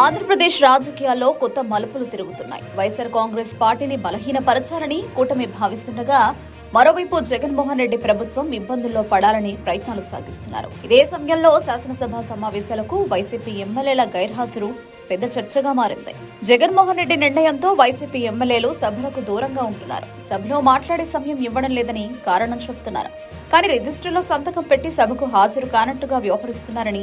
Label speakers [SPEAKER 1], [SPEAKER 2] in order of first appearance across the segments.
[SPEAKER 1] ఆంధ్రప్రదేశ్ రాజకీయాల్లో కొత్త మలుపులు తిరుగుతున్నాయి. వైఎస్ఆర్ కాంగ్రెస్ పార్టీని బలహీనపరచాలని కూటమి భావిస్తుండగా, మరోవైపు జగన్మోహన్ రెడ్డి ప్రభుత్వం ఇబ్బందుల్లో పడాలని ప్రయత్నాలు సాగిస్తున్నారు. ఇదే సమయంలో శాసనసభ సమావేశాలకు వైసీపీ ఎమ్మెల్యేల గైర్హాజరు పెద్ద చర్చగా మారింది. జగన్మోహన్ రెడ్డి నిర్ణయంతో వైసీపీ ఎమ్మెల్యేలు సభలకు దూరంగా ఉంటున్నారు. సభలో మాట్లాడే సమయం ఇవ్వడం లేదని కారణం చెబుతున్నారు. కానీ రిజిస్టర్లో సంతకం పెట్టి సభకు హాజరు కానట్టుగా వ్యవహరిస్తున్నారని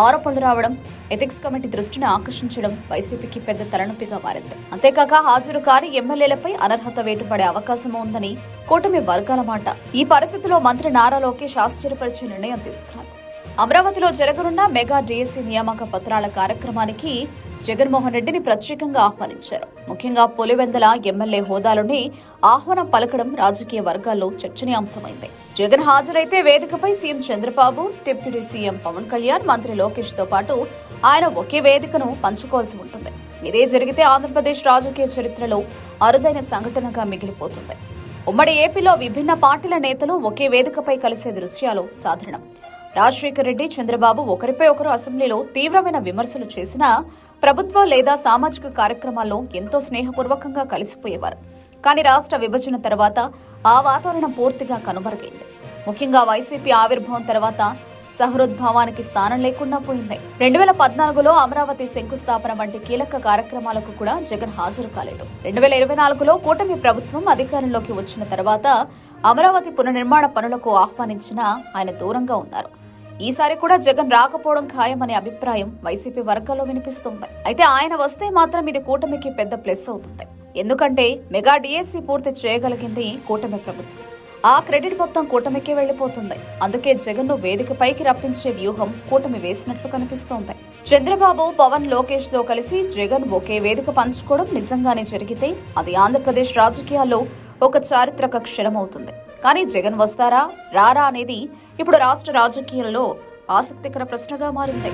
[SPEAKER 1] ఆరోపణలు రావడం, ఎథిక్స్ కమిటీ దృష్టిని ఆకర్షించడం వైసీపీకి పెద్ద తలనొప్పిగా మారింది. అంతేకాక హాజరు కాని ఎమ్మెల్యేలపై అనర్హత వేటు పడే అవకాశం ఉందని కూటమి వర్గాల మాట. ఈ పరిస్థితిలో మంత్రి నారా లోకేష్ ఆశ్చర్యపరిచే నిర్ణయం తీసుకున్నారు. అమరావతిలో జరగనున్న మెగా డిఎస్సీ నియామక పత్రాల కార్యక్రమానికి జగన్మోహన్ రెడ్డిని ప్రత్యేకంగా ఆహ్వానించారు. ముఖ్యంగా పులివెందుల ఎమ్మెల్యే హోదాలోనే ఆహ్వానం పలకడం రాజకీయ వర్గాల్లో చర్చనీయాంశమైంది. జగన్ హాజరైతే వేదికపై CM Chandrababu, deputy CM Pawan Kalyan, మంత్రి లోకేష్ తో పాటు ఆయన ఒకే వేదికను పంచుకోవాల్సి ఉంటుంది. ఇదే జరిగితే ఆంధ్రప్రదేశ్ రాజకీయ చరిత్రలో అరుదైన సంఘటనగా మిగిలిపోతుంది. ఉమ్మడి ఏపీలో విభిన్న పార్టీల నేతలు ఒకే వేదికపై కలిసే దృశ్యాలు సాధారణం. రాజశేఖర్ రెడ్డి, చంద్రబాబు ఒకరిపై ఒకరు అసెంబ్లీలో తీవ్రమైన విమర్శలు చేసినా ప్రభుత్వ లేదా సామాజిక కార్యక్రమాల్లో ఎంతో స్నేహపూర్వకంగా కలిసిపోయేవారు. కానీ రాష్ట్ర విభజన తర్వాత ఆ వాతావరణం పూర్తిగా కనుమరుగైంది. ముఖ్యంగా వైసీపీ ఆవిర్భావం తర్వాత సహృద్భావానికి స్థానం లేకుండా పోయింది. 2014లో అమరావతి శంకుస్థాపన వంటి కీలక కార్యక్రమాలకు కూడా జగన్ హాజరు కాలేదు. 2024లో కూటమి ప్రభుత్వం అధికారంలోకి వచ్చిన తర్వాత అమరావతి పునర్నిర్మాణ పనులకు ఆహ్వానించినా ఆయన దూరంగా ఉన్నారు. ఈసారి కూడా జగన్ రాకపోవడం ఖాయమనే అభిప్రాయం వైసీపీ వర్గాల్లో వినిపిస్తుంది. అయితే ఆయన వస్తే మాత్రం ఇది కూటమికి పెద్ద ప్లస్ అవుతుంది. ఎందుకంటే మెగా డిఎస్సీ పూర్తి చేయగలిగింది కూటమి ప్రభుత్వం. ఆ క్రెడిట్ మొత్తం కూటమికే వెళ్లిపోతుంది. అందుకే జగన్ ను వేదికపైకి రప్పించే వ్యూహం కూటమి వేసినట్లు కనిపిస్తోంది. చంద్రబాబు, పవన్, లోకేష్ తో కలిసి జగన్ ఒకే వేదిక పంచుకోవడం నిజంగానే జరిగితే అది ఆంధ్రప్రదేశ్ రాజకీయాల్లో ఒక చారిత్రక క్షణమవుతుంది. కానీ జగన్ వస్తారా రారా అనేది ఇప్పుడు రాష్ట్ర రాజకీయాల్లో ఆసక్తికర ప్రశ్నగా మారింది.